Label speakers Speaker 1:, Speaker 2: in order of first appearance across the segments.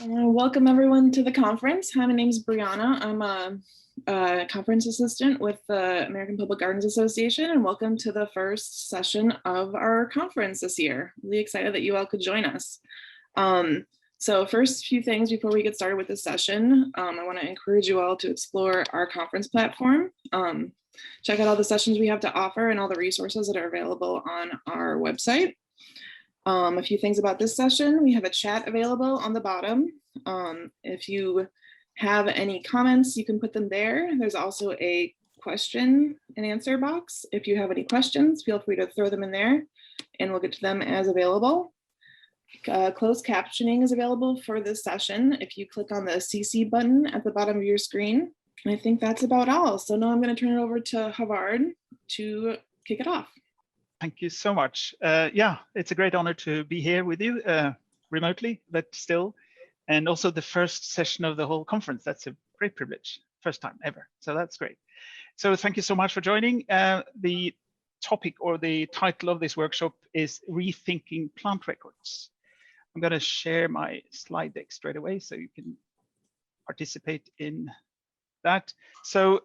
Speaker 1: Welcome everyone to the conference. Hi, my name is Brianna. I'm a conference assistant with the American Public Gardens Association, and welcome to the first session of our conference this year. Really excited that you all could join us. So first few things before we get started with this session, I want to encourage you all to explore our conference platform. Check out all the sessions we have to offer and all the resources that are available on our website. A few things about this session. We have a chat available on the bottom. If you have any comments, you can put them there. There's also a question and answer box. If you have any questions, feel free to throw them in there and we'll get to them as available. Closed captioning is available for this session if you click on the CC button at the bottom of your screen. And I think that's about all. So now I'm going to turn it over to Havard to kick it off.
Speaker 2: Thank you so much. Yeah, it's a great honor to be here with you remotely, but still, and also the first session of the whole conference. That's a great privilege, first time ever. So that's great. So thank you so much for joining. The topic or the title of this workshop is Rethinking Plant Records. I'm going to share my slide deck straight away so you can participate in that. So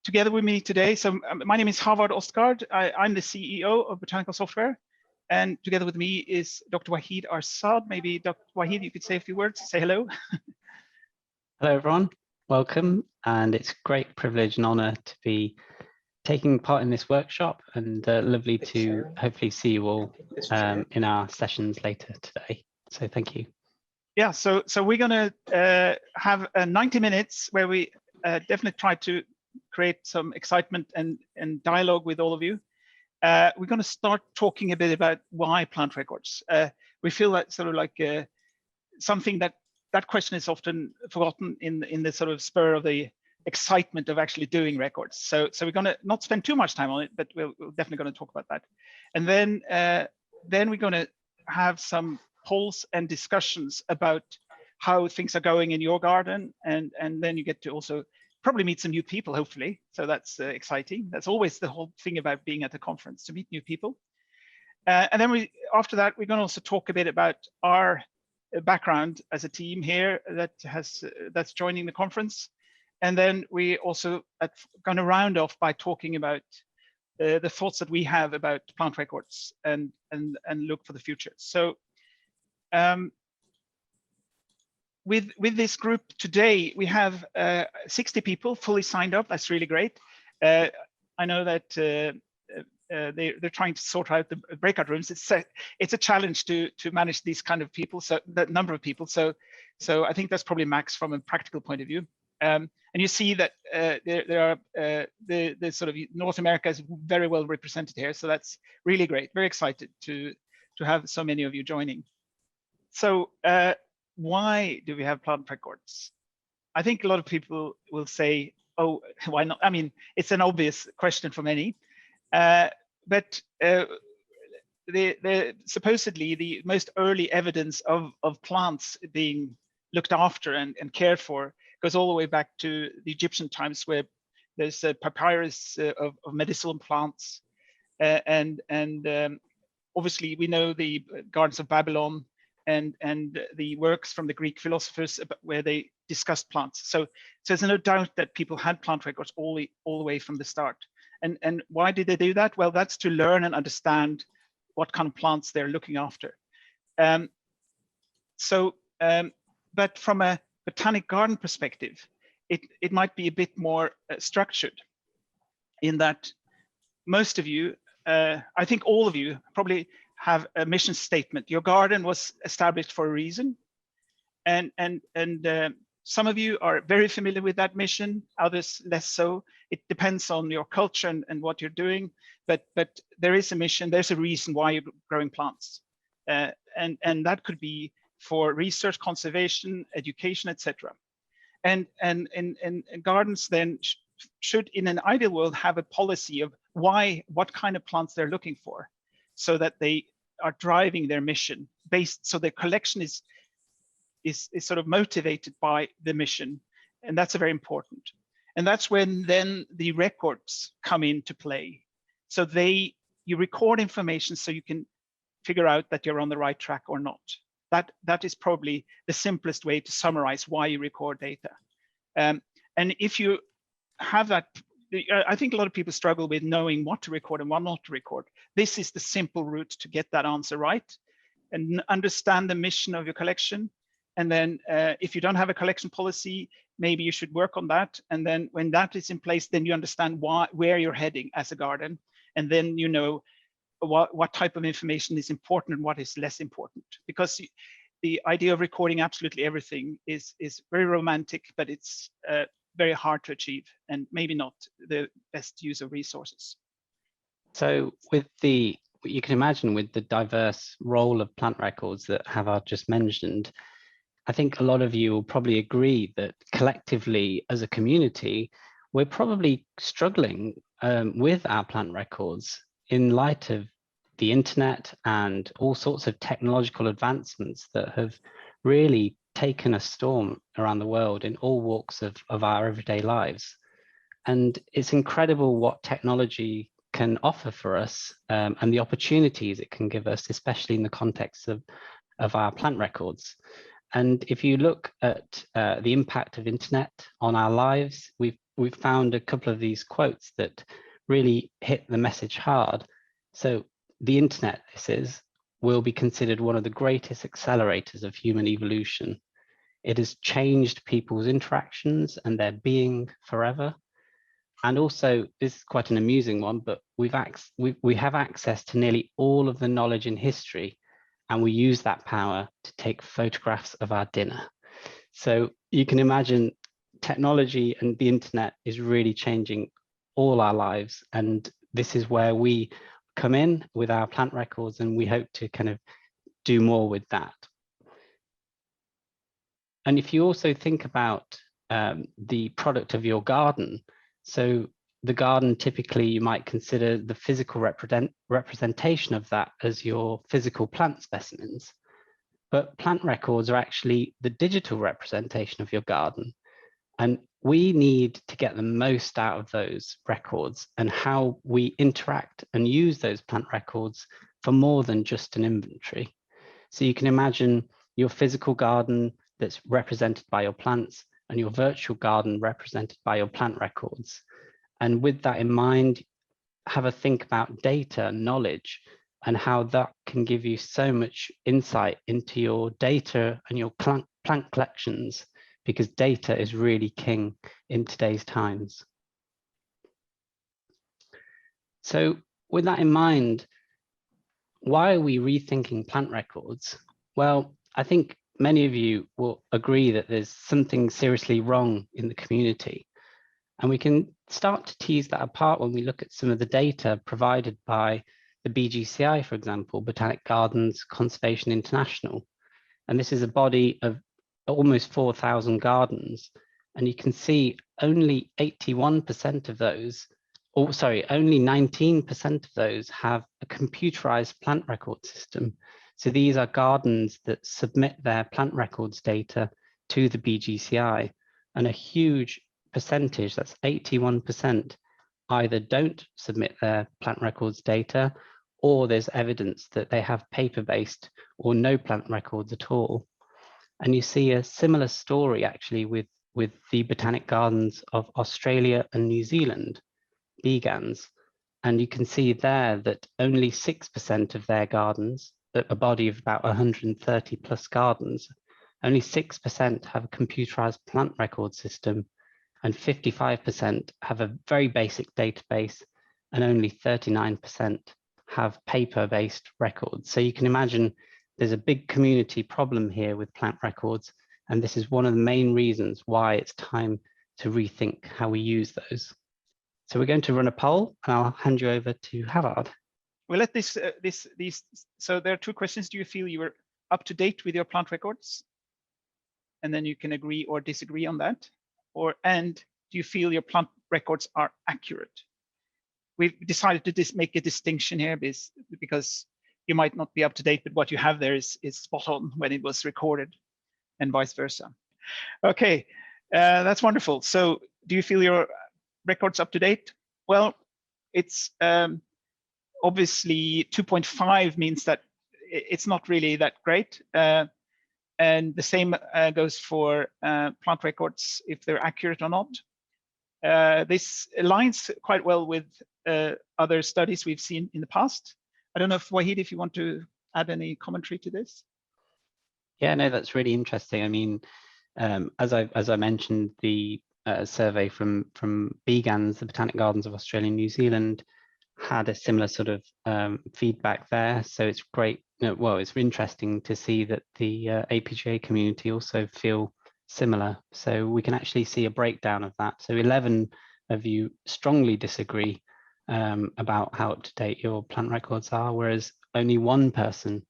Speaker 2: together with me today, so my name is Havard Ostgaard. I'm the CEO of Botanical Software, and together with me is Dr. Waheed Arshad. Maybe Dr. Waheed, you could say a few words, say hello.
Speaker 3: Hello everyone, welcome, and it's a great privilege and honor to be taking part in this workshop, and lovely to hopefully see you all in our sessions later today. So thank you.
Speaker 2: Yeah, so we're gonna have 90 minutes where we definitely try to create some excitement and dialogue with all of you. We're going to start talking a bit about why plant records. We feel that sort of like something that question is often forgotten in the sort of spur of the excitement of actually doing records. So we're going to not spend too much time on it, but we're definitely going to talk about that. And then we're going to have some polls and discussions about how things are going in your garden, and then you get to also probably meet some new people, hopefully. So that's exciting. That's always the whole thing about being at a conference, to meet new people. And then after that, we're going to also talk a bit about our background as a team here that's joining the conference. And then we also going to round off by talking about the thoughts that we have about plant records and look for the future. So with this group today, we have 60 people fully signed up. That's really great. I know that they're trying to sort out the breakout rooms. It's a challenge to manage these kind of people, so that number of people. So I think that's probably max from a practical point of view. And you see that there are the sort of North America is very well represented here. So that's really great. Very excited to have so many of you joining. So why do we have plant records? I think a lot of people will say, oh, why not? I mean, it's an obvious question for many, but supposedly the most early evidence of plants being looked after and cared for goes all the way back to the Egyptian times, where there's a papyrus of medicinal plants. And obviously we know the Gardens of Babylon and the works from the Greek philosophers where they discussed plants. So there's no doubt that people had plant records all the way from the start. And why did they do that? Well, that's to learn and understand what kind of plants they're looking after. But from a botanic garden perspective, it might be a bit more structured, in that most of you, I think all of you probably have a mission statement. Your garden was established for a reason, and some of you are very familiar with that mission, others less so. It depends on your culture and what you're doing, but there is a mission, there's a reason why you're growing plants, and that could be for research, conservation, education, etc. And gardens then should, in an ideal world, have a policy of what kind of plants they're looking for, so that they are driving their mission based, so their collection is sort of motivated by the mission, and that's very important. And that's when then the records come into play. So you record information so you can figure out that you're on the right track or not. that is probably the simplest way to summarize why you record data. And if you have that, I think a lot of people struggle with knowing what to record and what not to record. This is the simple route to get that answer right and understand the mission of your collection. And then if you don't have a collection policy, maybe you should work on that. And then when that is in place, then you understand where you're heading as a garden. And then you know what type of information is important and what is less important. Because the idea of recording absolutely everything is very romantic, but it's very hard to achieve and maybe not the best use of resources.
Speaker 3: So you can imagine with the diverse role of plant records that Havard just mentioned, I think a lot of you will probably agree that collectively as a community, we're probably struggling with our plant records in light of the internet and all sorts of technological advancements that have really taken a storm around the world in all walks of our everyday lives. And it's incredible what technology can offer for us and the opportunities it can give us, especially in the context of our plant records. And if you look at the impact of internet on our lives, we've found a couple of these quotes that really hit the message hard. So the internet, this is, will be considered one of the greatest accelerators of human evolution. It has changed people's interactions and their being forever. And also, this is quite an amusing one, but we have access to nearly all of the knowledge in history, and we use that power to take photographs of our dinner. So you can imagine technology and the internet is really changing all our lives. And this is where we come in with our plant records, and we hope to kind of do more with that. And if you also think about the product of your garden, so the garden, typically you might consider the physical representation of that as your physical plant specimens. But plant records are actually the digital representation of your garden. And we need to get the most out of those records and how we interact and use those plant records for more than just an inventory. So you can imagine your physical garden that's represented by your plants and your virtual garden represented by your plant records. And with that in mind, have a think about data, knowledge, and how that can give you so much insight into your data and your plant collections, because data is really king in today's times. So with that in mind, why are we rethinking plant records? Well, I think many of you will agree that there's something seriously wrong in the community. And we can start to tease that apart when we look at some of the data provided by the BGCI, for example, Botanic Gardens Conservation International. And this is a body of almost 4,000 gardens. And you can see only 81% of those, or sorry, only 19% of those have a computerized plant record system. So these are gardens that submit their plant records data to the BGCI, and a huge percentage, that's 81%, either don't submit their plant records data, or there's evidence that they have paper-based or no plant records at all. And you see a similar story actually with the Botanic Gardens of Australia and New Zealand, BGANs. And you can see there that only 6% of their gardens, a body of about 130 plus gardens, only 6% have a computerized plant record system, and 55% have a very basic database, and only 39% have paper-based records. So you can imagine there's a big community problem here with plant records, and this is one of the main reasons why it's time to rethink how we use those. So we're going to run a poll, and I'll hand you over to Havard.
Speaker 2: We'll let so there are two questions. Do you feel you were up to date with your plant records? And then you can agree or disagree on that. And do you feel your plant records are accurate? We've decided to make a distinction here because you might not be up to date, but what you have there is spot on when it was recorded, and vice versa. Okay, that's wonderful. So do you feel your records up to date? Well, it's obviously 2.5 means that it's not really that great. And the same goes for plant records, if they're accurate or not. This aligns quite well with other studies we've seen in the past. I don't know if Waheed, if you want to add any commentary to this.
Speaker 3: Yeah, no, that's really interesting. I mean, as I mentioned, the survey from BGANS, the Botanic Gardens of Australia and New Zealand, had a similar sort of feedback there. So it's great. Well, it's interesting to see that the APGA community also feel similar. So we can actually see a breakdown of that. So 11 of you strongly disagree about how up to date your plant records are, whereas only one person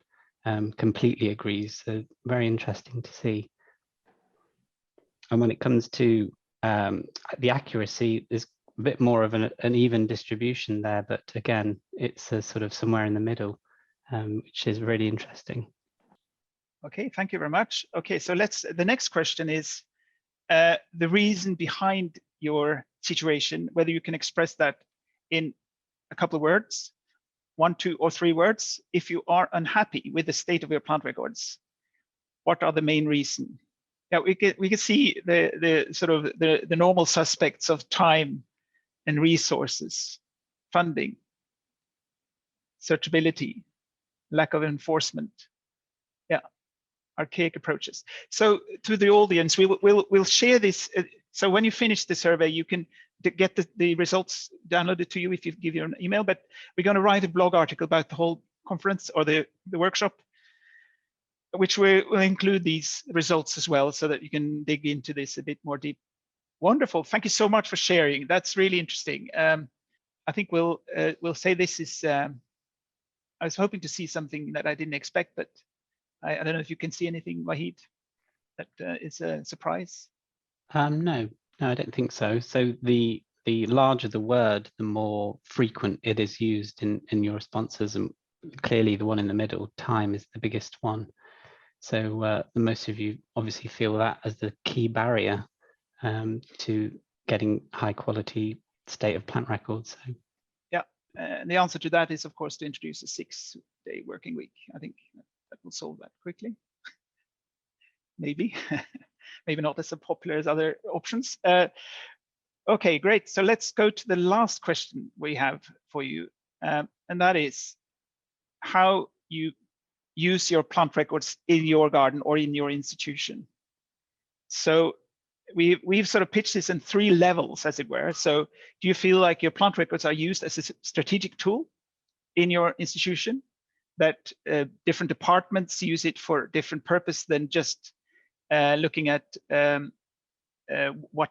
Speaker 3: completely agrees. So very interesting to see. And when it comes to the accuracy, there's a bit more of an even distribution there, but again, it's a sort of somewhere in the middle, which is really interesting.
Speaker 2: Okay, thank you very much. Okay, so the next question is the reason behind your situation, whether you can express that in a couple of words, 1, 2, or 3 words. If you are unhappy with the state of your plant records, what are the main reasons? Yeah, we can see the sort of the normal suspects of time and resources, funding, searchability, lack of enforcement, yeah, archaic approaches. So to the audience, we'll share this. So when you finish the survey, you can get the results downloaded to you if you give your email. But we're going to write a blog article about the whole conference or the workshop, which will include these results as well, so that you can dig into this a bit more deep. Wonderful. Thank you so much for sharing. That's really interesting. I think we'll say this is, I was hoping to see something that I didn't expect, but I don't know if you can see anything, Waheed, that is a surprise.
Speaker 3: No, I don't think so. So the larger the word, the more frequent it is used in your responses, and clearly the one in the middle, time, is the biggest one. So most of you obviously feel that as the key barrier to getting high quality state of plant records. So.
Speaker 2: Yeah, and the answer to that is, of course, to introduce a 6-day working week. I think that will solve that quickly. Maybe, maybe not as popular as other options. Okay, great. So let's go to the last question we have for you, and that is how you use your plant records in your garden or in your institution. So we've sort of pitched this in 3 levels, as it were. So do you feel like your plant records are used as a strategic tool in your institution, that different departments use it for different purpose than just looking at what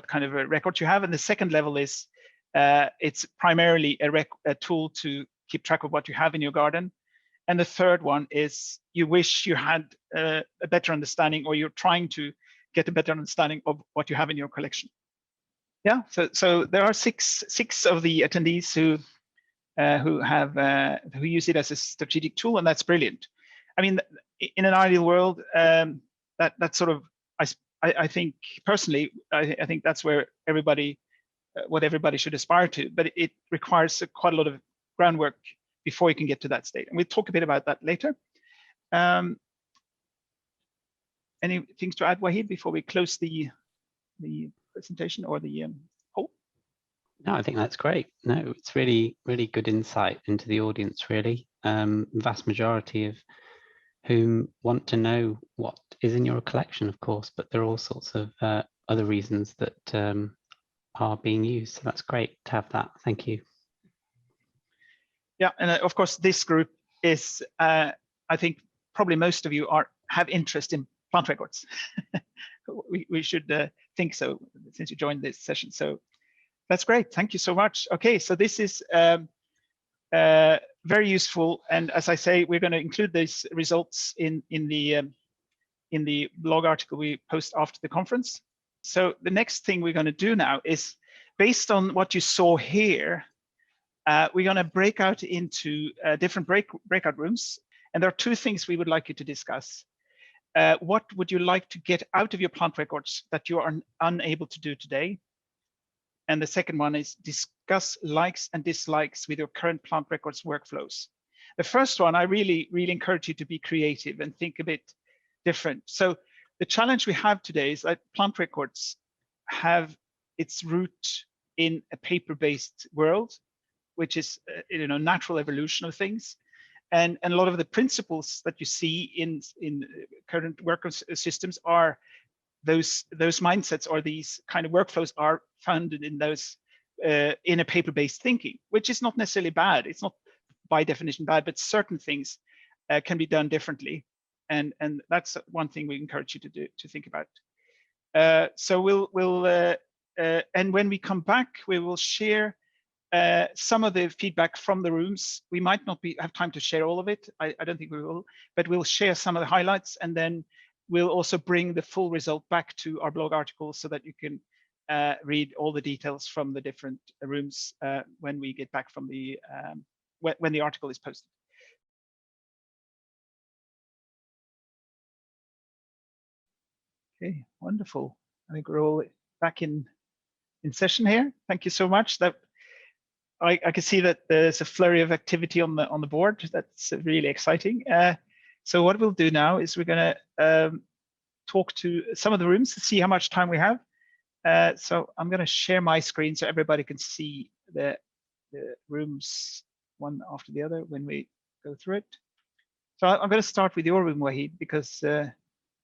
Speaker 2: kind of a record you have? And the second level is it's primarily a tool to keep track of what you have in your garden. And the third one is you wish you had a better understanding, or you're trying to get a better understanding of what you have in your collection. Yeah, so there are six of the attendees who use it as a strategic tool, and that's brilliant. I mean, in an ideal world, that sort of, I think personally, I think that's where what everybody should aspire to, but it requires quite a lot of groundwork before you can get to that state. And we'll talk a bit about that later. Any things to add, Waheed, before we close the presentation or the poll?
Speaker 3: No, I think that's great. No, it's really, really good insight into the audience, really. Vast majority of whom want to know what is in your collection, of course, but there are all sorts of other reasons that are being used. So that's great to have that. Thank you.
Speaker 2: Yeah, and of course, this group is, I think, probably most of you have interest in plant records. we should think so, since you joined this session. So that's great. Thank you so much. Okay, so this is very useful, and as I say, we're going to include these results in the blog article we post after the conference. So the next thing we're going to do now is, based on what you saw here, we're going to break out into different breakout rooms, and there are 2 things we would like you to discuss. What would you like to get out of your plant records that you are unable to do today? And the second one is discuss likes and dislikes with your current plant records workflows. The first one, I really encourage you to be creative and think a bit different. So the challenge we have today is that Plant Records have its root in a paper-based world, which is natural evolution of things. And a lot of the principles that you see in current work systems are those mindsets, or these kind of workflows are founded in those in a paper-based thinking, which is not necessarily bad. It's not by definition bad, but certain things can be done differently, and that's one thing we encourage you to think about. So we'll and when we come back, we will share some of the feedback from the rooms. We might not have time to share all of it. I don't think we will, but we'll share some of the highlights, and then we'll also bring the full result back to our blog article so that you can read all the details from the different rooms when we get back from the when the article is posted. Okay, wonderful. I think we're all back in session here. Thank you so much. That I can see that there's a flurry of activity on the board. That's really exciting. So what we'll do now is we're going to talk to some of the rooms to see how much time we have. So I'm going to share my screen so everybody can see the rooms one after the other when we go through it. So I'm going to start with your room, Waheed, because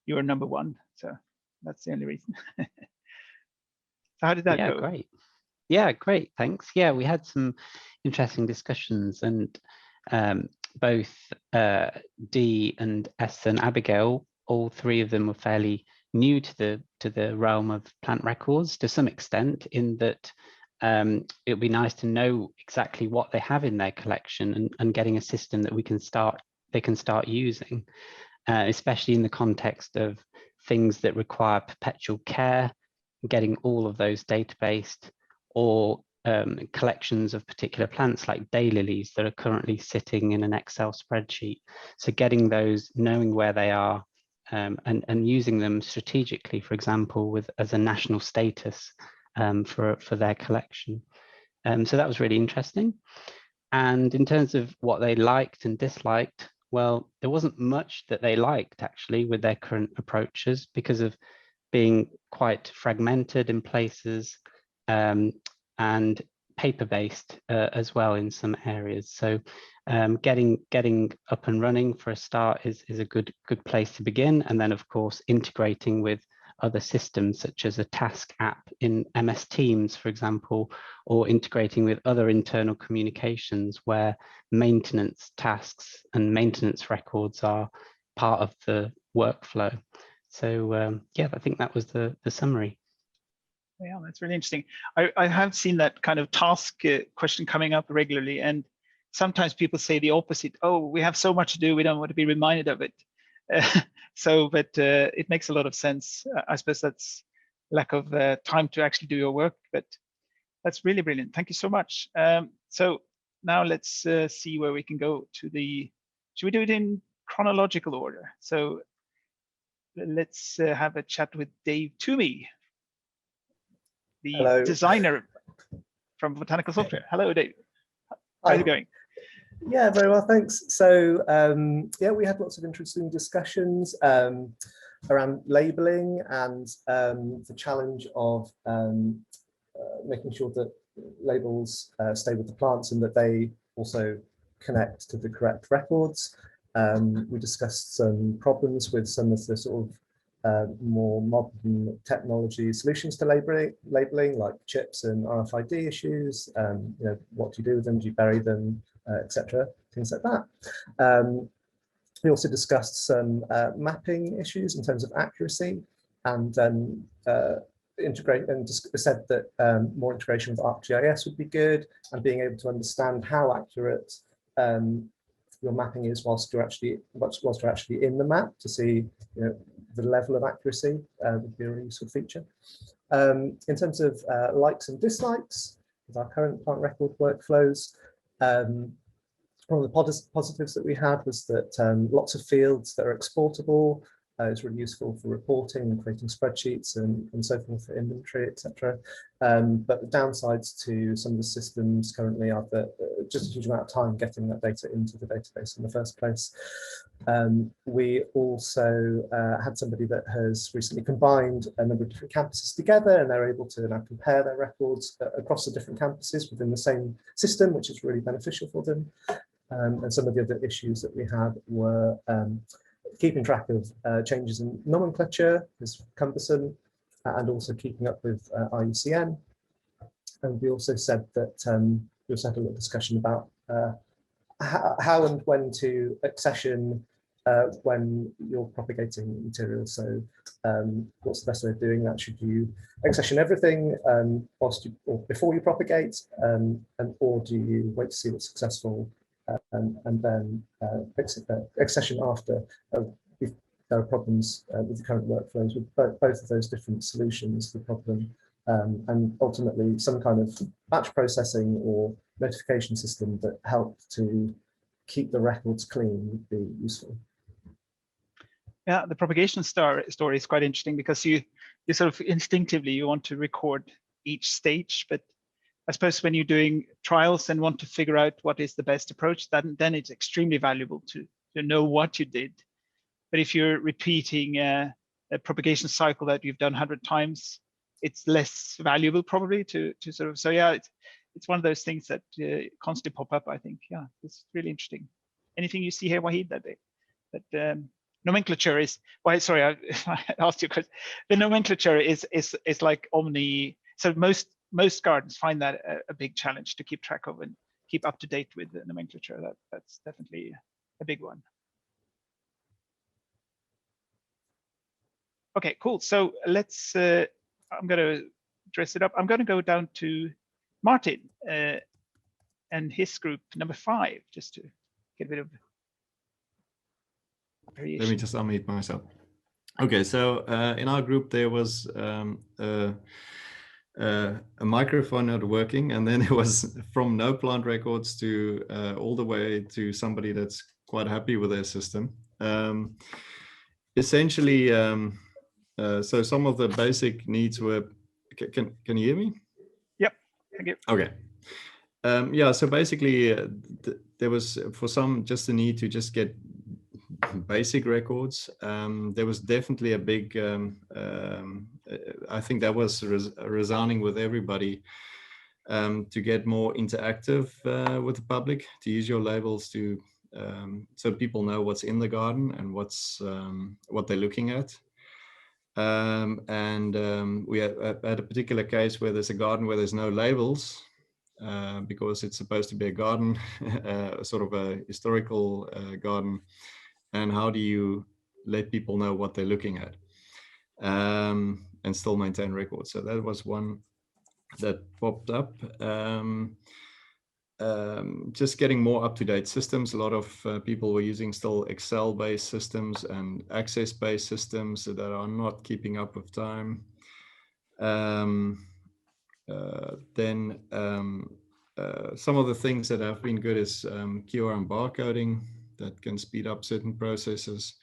Speaker 2: you're number one. So that's the only reason. So how did that go?
Speaker 3: Great. Yeah, great. Thanks. Yeah, we had some interesting discussions, and both Dee and Esther and Abigail, all three of them were fairly new to the realm of plant records to some extent, in that it would be nice to know exactly what they have in their collection and getting a system that they can start using, especially in the context of things that require perpetual care, getting all of those databased, or collections of particular plants like daylilies that are currently sitting in an Excel spreadsheet. So getting those, knowing where they are, and using them strategically, for example, as a national status for their collection. So that was really interesting. And in terms of what they liked and disliked, well, there wasn't much that they liked actually with their current approaches, because of being quite fragmented in places, and paper-based as well in some areas. So getting up and running for a start is a good place to begin, and then of course integrating with other systems such as a task app in MS Teams, for example, or integrating with other internal communications where maintenance tasks and maintenance records are part of the workflow. So yeah, I think that was the summary.
Speaker 2: Yeah, that's really interesting. I have seen that kind of task question coming up regularly, and sometimes people say the opposite. Oh, we have so much to do, we don't want to be reminded of it. But it makes a lot of sense. I suppose that's lack of time to actually do your work, but that's really brilliant. Thank you so much. So now let's see where we can go to the, should we do it in chronological order? So let's have a chat with Dave Toomey, the
Speaker 4: Hello.
Speaker 2: designer from Botanical Software. Hello, Dave. How's it going?
Speaker 4: Yeah, very well, thanks. So yeah, we had lots of interesting discussions around labeling and the challenge of making sure that labels stay with the plants and that they also connect to the correct records. We discussed some problems with some of the sort of more modern technology solutions to labeling, like chips and RFID issues. You know, what do you do with them? Do you bury them, etc. Things like that. We also discussed some mapping issues in terms of accuracy, and integrate, and just said that more integration with ArcGIS would be good, and being able to understand how accurate your mapping is whilst you're actually in the map, to see, you know, the level of accuracy would be a really useful feature. In terms of likes and dislikes with our current plant record workflows, one of the positives that we had was that lots of fields that are exportable, is really useful for reporting and creating spreadsheets and so forth for inventory, etc. But the downsides to some of the systems currently are that just a huge amount of time getting that data into the database in the first place. We also had somebody that has recently combined a number of different campuses together, and they're able to now compare their records across the different campuses within the same system, which is really beneficial for them. And some of the other issues that we had were keeping track of changes in nomenclature is cumbersome, and also keeping up with IUCN. And we also said that we also had a little discussion about how and when to accession when you're propagating material. So what's the best way of doing that? Should you accession everything whilst you, or before you propagate, or do you wait to see what's successful and then accession after? If there are problems with the current workflows with both of those different solutions, the problem, and ultimately some kind of batch processing or notification system that helped to keep the records clean would be useful.
Speaker 2: Yeah, the propagation story is quite interesting, because you sort of instinctively you want to record each stage, but I suppose when you're doing trials and want to figure out what is the best approach, then it's extremely valuable to know what you did. But if you're repeating a propagation cycle that you've done 100 times, it's less valuable probably to sort of, so yeah, it's one of those things that constantly pop up, I think. Yeah, it's really interesting. Anything you see here, Waheed, that nomenclature is, well, sorry, I asked you a question. The nomenclature is like omni, so most gardens find that a big challenge to keep track of and keep up to date with the nomenclature. That's definitely a big one. Okay, cool. So let's, I'm going to dress it up. I'm going to go down to Martin and his group number 5, just to get a bit of variation.
Speaker 5: Let me just unmute myself. Okay, so in our group there was a microphone not working, and then it was from no plant records to all the way to somebody that's quite happy with their system. Essentially, so some of the basic needs were, can you hear me?
Speaker 2: Yep, thank you.
Speaker 5: Okay. Yeah, so basically there was for some just the need to just get basic records. There was definitely a big, I think that was resounding with everybody, to get more interactive with the public, to use your labels to, so people know what's in the garden and what's what they're looking at. We had a particular case where there's a garden where there's no labels, because it's supposed to be a garden, sort of a historical garden. And how do you let people know what they're looking at, and still maintain records? So that was one that popped up. Just getting more up-to-date systems. A lot of people were using still Excel-based systems and Access-based systems that are not keeping up with time. Then some of the things that have been good is QR and barcoding that can speed up certain processes.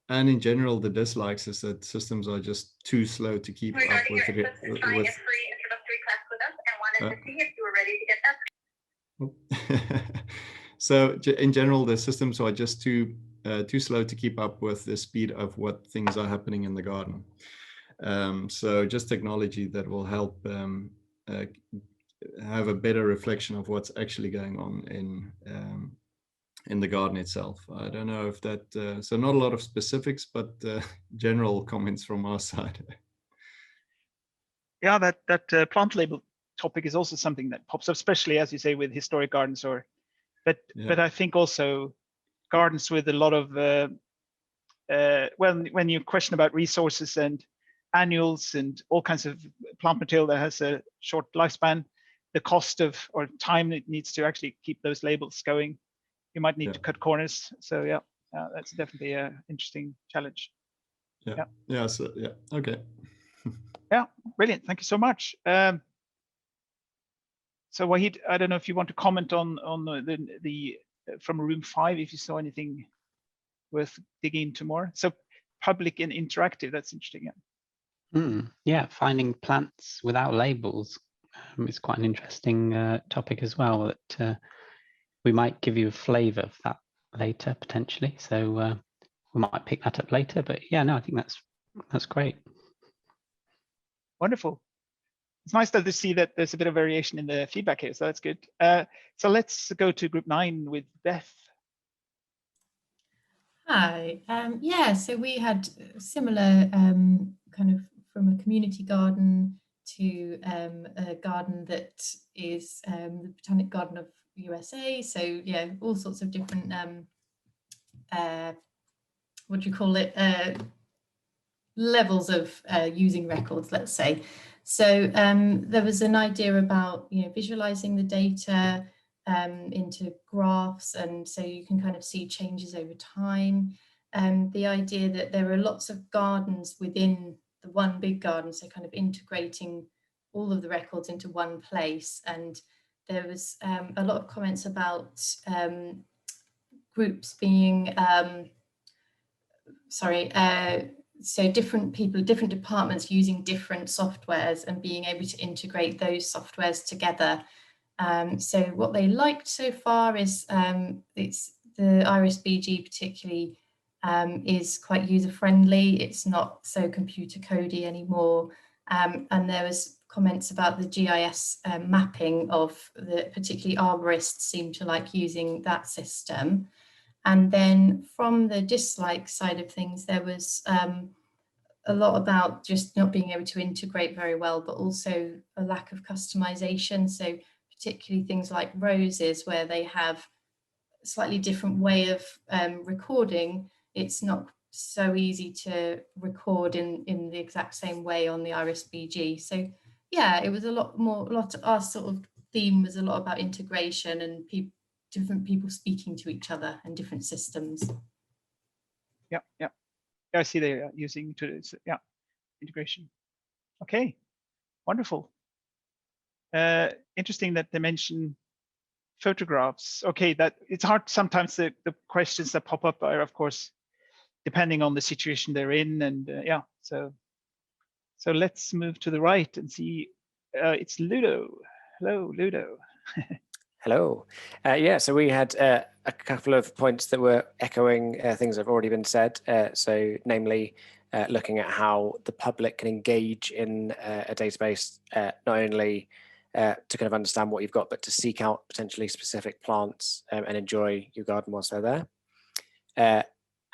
Speaker 5: And in general, the dislikes is that systems are just too slow to keep up with.
Speaker 6: Trying a free introductory class with us and wanted to see if you were ready to get that.
Speaker 5: So in general, the systems are just too slow to keep up with the speed of what things are happening in the garden. So just technology that will help have a better reflection of what's actually going on in the garden itself. I don't know if that, so not a lot of specifics, but general comments from our side.
Speaker 2: Yeah, that plant label topic is also something that pops up, especially as you say with historic gardens, or but I think also gardens with a lot of when you question about resources and annuals and all kinds of plant material that has a short lifespan, the cost of or time it needs to actually keep those labels going, you might need to cut corners. So yeah, that's definitely an interesting challenge.
Speaker 5: Yeah. So yeah. Okay.
Speaker 2: Yeah, brilliant. Thank you so much. So Waheed, I don't know if you want to comment on the from room 5, if you saw anything worth digging into more. So public and interactive. That's interesting. Yeah.
Speaker 3: Yeah, finding plants without labels is quite an interesting topic as well. That we might give you a flavour of that later potentially. So we might pick that up later. But yeah, no, I think that's great.
Speaker 2: Wonderful. It's nice to see that there's a bit of variation in the feedback here, so that's good. So let's go to group 9 with Beth.
Speaker 7: Hi. Yeah, so we had similar kind of from a community garden to a garden that is the Botanic Garden of USA. So yeah, all sorts of different what do you call it? Levels of using records, let's say. So there was an idea about visualizing the data into graphs, and so you can kind of see changes over time. The idea that there are lots of gardens within the one big garden, so kind of integrating all of the records into one place. And there was a lot of comments about groups being so different people, different departments using different softwares and being able to integrate those softwares together. So what they liked so far is it's the IRIS-BG particularly is quite user-friendly. It's not so computer codey anymore. And there was comments about the GIS mapping of the, particularly arborists seem to like using that system. And then from the dislike side of things, there was a lot about just not being able to integrate very well, but also a lack of customization. So particularly things like roses, where they have a slightly different way of recording. It's not so easy to record in the exact same way on the IRIS-BG. So yeah, it was our sort of theme was a lot about integration and different people speaking to each other and different systems.
Speaker 2: Yeah. I see they're using integration. Okay, wonderful. Interesting that they mention photographs. Okay, that it's hard sometimes. The questions that pop up are, of course, depending on the situation they're in, and So let's move to the right and see. It's Ludo. Hello, Ludo.
Speaker 8: Hello. Yeah, so we had a couple of points that were echoing things that have already been said. So namely, looking at how the public can engage in a database, not only to kind of understand what you've got, but to seek out potentially specific plants and enjoy your garden whilst they're there.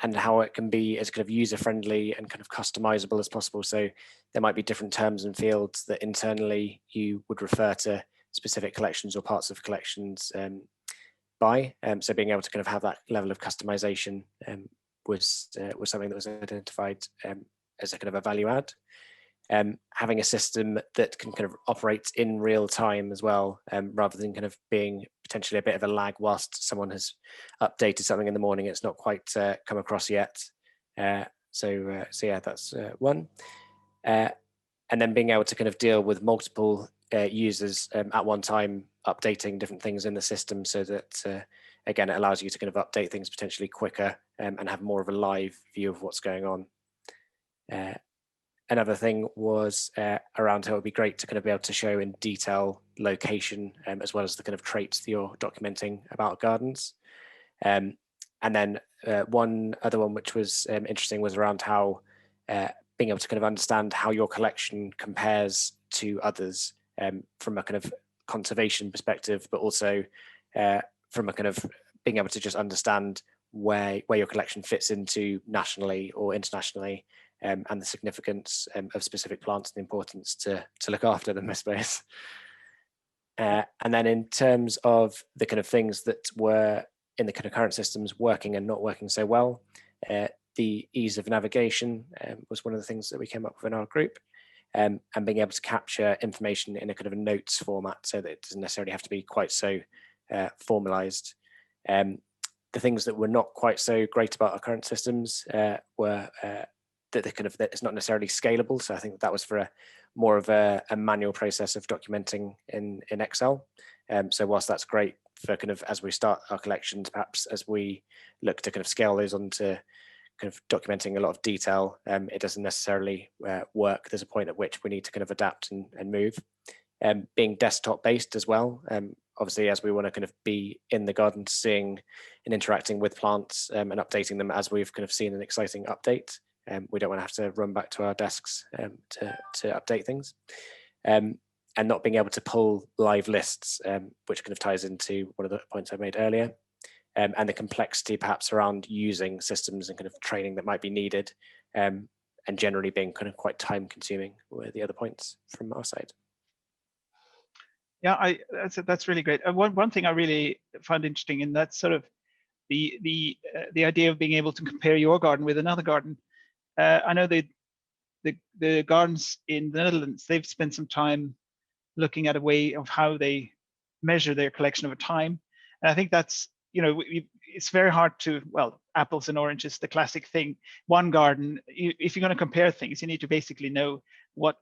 Speaker 8: And how it can be as kind of user-friendly and kind of customizable as possible. So there might be different terms and fields that internally you would refer to specific collections or parts of collections by. So being able to kind of have that level of customization was something that was identified as a kind of a value add. Having a system that can kind of operate in real time as well, rather than kind of being potentially a bit of a lag whilst someone has updated something in the morning, it's not quite come across yet. So yeah, that's one. And then being able to kind of deal with multiple users at one time, updating different things in the system, so that again, it allows you to kind of update things potentially quicker and have more of a live view of what's going on. Another thing was around how it would be great to kind of be able to show in detail location, as well as the kind of traits that you're documenting about gardens. And then one other one which was interesting was around how being able to kind of understand how your collection compares to others from a kind of conservation perspective, but also from a kind of being able to just understand where your collection fits into nationally or internationally. And the significance of specific plants and the importance to look after them, I suppose. And then in terms of the kind of things that were in the kind of current systems working and not working so well, the ease of navigation was one of the things that we came up with in our group, and being able to capture information in a kind of a notes format so that it doesn't necessarily have to be quite so formalized. The things that were not quite so great about our current systems were that it's not necessarily scalable. So I think that was for more of a manual process of documenting in Excel. So whilst that's great for kind of as we start our collections, perhaps as we look to kind of scale those onto kind of documenting a lot of detail, it doesn't necessarily work. There's a point at which we need to kind of adapt and move. Being desktop based as well, obviously, as we want to kind of be in the garden, seeing and interacting with plants and updating them as we've kind of seen an exciting update. We don't want to have to run back to our desks to update things. And not being able to pull live lists, which kind of ties into one of the points I made earlier, and the complexity perhaps around using systems and kind of training that might be needed, and generally being kind of quite time consuming were the other points from our side.
Speaker 2: Yeah, that's really great. One thing I really found interesting, and that's sort of the idea of being able to compare your garden with another garden. I know the gardens in the Netherlands, they've spent some time looking at a way of how they measure their collection over time. And I think that's, you know, it's very hard to, well, apples and oranges, the classic thing. One garden, if you're going to compare things, you need to basically know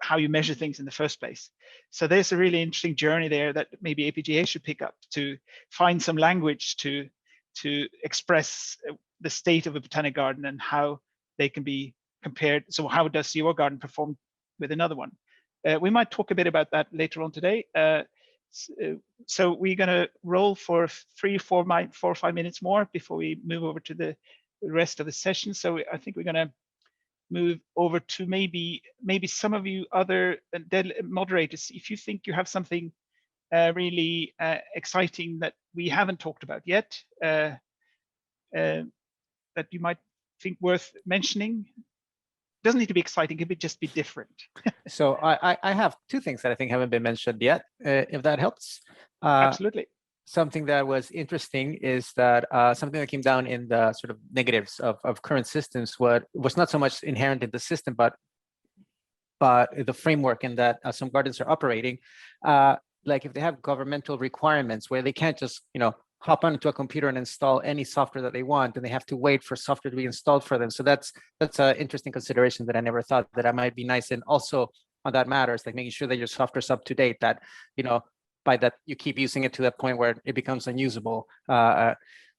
Speaker 2: how you measure things in the first place. So there's a really interesting journey there that maybe APGA should pick up to find some language to express the state of a botanic garden and how they can be compared. So how does your garden perform with another one? We might talk a bit about that later on today. So we're going to roll for 3 or 5 minutes more before we move over to the rest of the session. So I think we're going to move over to maybe some of you other moderators, if you think you have something really exciting that we haven't talked about yet, that you might think worth mentioning. Doesn't need to be exciting, it could just be different.
Speaker 9: So I have 2 things that I think haven't been mentioned yet, if that helps.
Speaker 2: Absolutely.
Speaker 9: Something that was interesting is that something that came down in the sort of negatives of current systems was not so much inherent in the system, but the framework in that some gardens are operating. Like if they have governmental requirements where they can't just, you know, hop onto a computer and install any software that they want, and they have to wait for software to be installed for them. So that's an interesting consideration that I never thought that might be nice. And also on that matters, like making sure that your software's up to date, that, you know, by that you keep using it to that point where it becomes unusable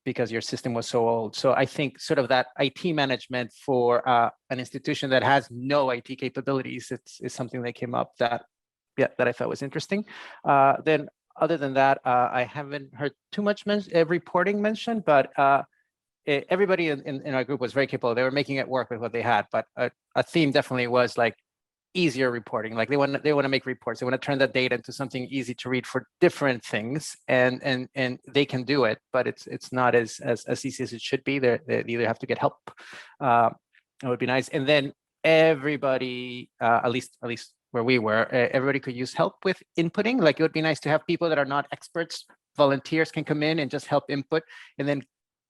Speaker 9: because your system was so old. So I think sort of that IT management for an institution that has no IT capabilities, is something that came up that I thought was interesting. Then other than that, I haven't heard too much reporting mentioned, but everybody in our group was very capable. They were making it work with what they had, but a theme definitely was like easier reporting. Like they want to make reports. They want to turn that data into something easy to read for different things, and they can do it, but it's not as easy as it should be. They either have to get help. It would be nice, and then everybody, at least where we were, everybody could use help with inputting. Like it would be nice to have people that are not experts, volunteers can come in and just help input, and then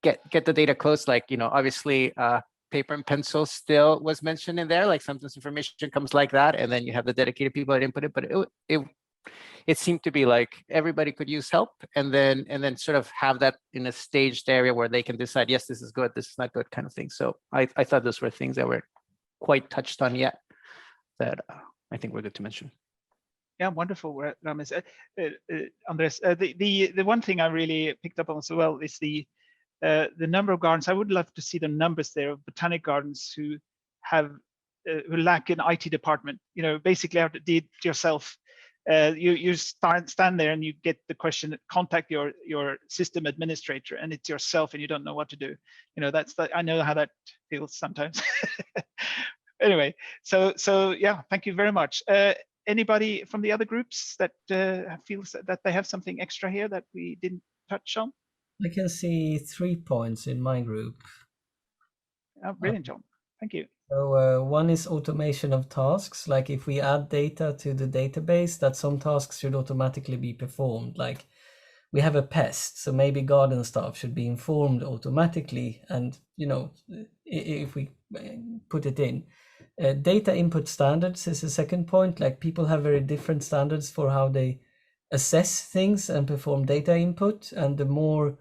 Speaker 9: get the data close. Like, you know, obviously paper and pencil still was mentioned in there, like sometimes information comes like that, and then you have the dedicated people that input it, but it seemed to be like everybody could use help, and then sort of have that in a staged area where they can decide, yes, this is good, this is not good, kind of thing. So I thought those were things that were quite touched on yet that I think we're good to mention.
Speaker 2: Yeah, wonderful, Ramis. Andres, the one thing I really picked up on as well is the number of gardens. I would love to see the numbers there of botanic gardens who lack an IT department. You know, basically have to do it yourself. You stand there and you get the question, contact your system administrator, and it's yourself and you don't know what to do. You know, I know how that feels sometimes. Anyway, so yeah, thank you very much. Anybody from the other groups that feels that they have something extra here that we didn't touch on?
Speaker 10: I can see 3 points in my group.
Speaker 2: Oh, brilliant, John. Thank you.
Speaker 10: So one is automation of tasks. Like if we add data to the database, that some tasks should automatically be performed. Like we have a pest, so maybe garden staff should be informed automatically. And, you know, if we put it in. Data input standards is a second point. Like people have very different standards for how they assess things and perform data input, and the more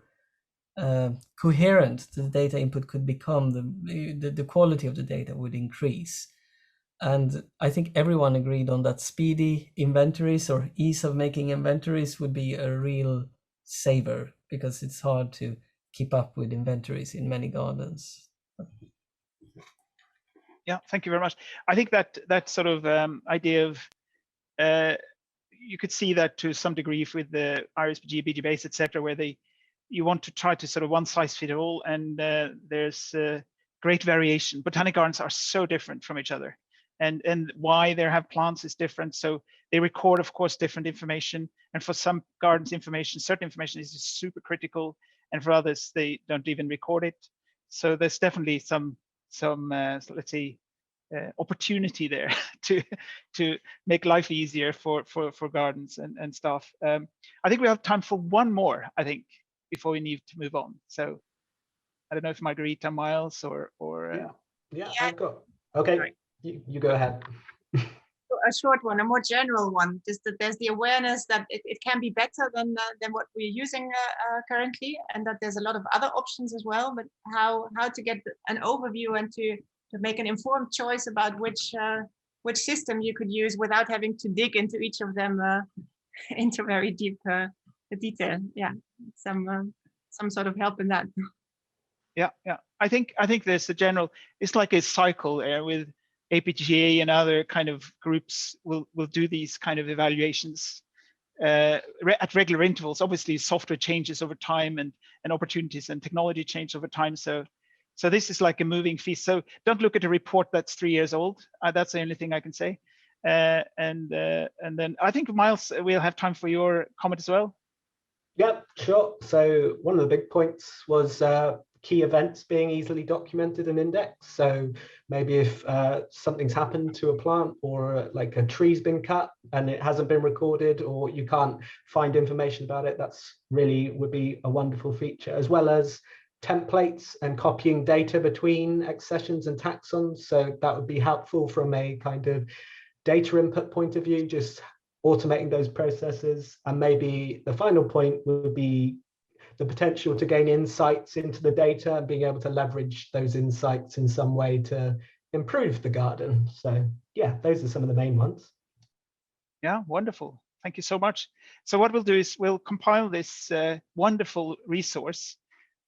Speaker 10: coherent the data input could become, the quality of the data would increase. And I think everyone agreed on that speedy inventories or ease of making inventories would be a real saver, because it's hard to keep up with inventories in many gardens.
Speaker 2: Yeah, thank you very much. I think that sort of idea of you could see that to some degree with the IRIS-BG, BGBase, etc., where you want to try to sort of one size fit all, and there's great variation. Botanic gardens are so different from each other, and why they have plants is different. So they record, of course, different information, and for some gardens, certain information is super critical, and for others they don't even record it. So there's definitely some let's say opportunity there to make life easier for gardens and staff. I think we have time for one more, I think, before we need to move on. So I don't know if Margarita, Miles, or
Speaker 11: yeah, I've got. Okay, you go ahead.
Speaker 12: A short one, a more general one, just that there's the awareness that it can be better than what we're using currently, and that there's a lot of other options as well, but how to get an overview and to make an informed choice about which system you could use without having to dig into each of them into very deep detail. Yeah, some sort of help in that.
Speaker 2: Yeah. I think there's a general. It's like a cycle with APGA and other kind of groups will do these kind of evaluations at regular intervals. Obviously, software changes over time, and opportunities and technology change over time. So this is like a moving feast. So don't look at a report that's 3 years old. That's the only thing I can say. And then I think, Miles, we'll have time for your comment as well.
Speaker 11: Yeah, sure. So one of the big points was key events being easily documented and indexed. So maybe if something's happened to a plant, or like a tree's been cut and it hasn't been recorded, or you can't find information about it, that's really would be a wonderful feature, as well as templates and copying data between accessions and taxons. So that would be helpful from a kind of data input point of view, just automating those processes. And maybe the final point would be the potential to gain insights into the data and being able to leverage those insights in some way to improve the garden. So yeah, those are some of the main ones.
Speaker 2: Yeah, wonderful. Thank you so much. So what we'll do is we'll compile this wonderful resource.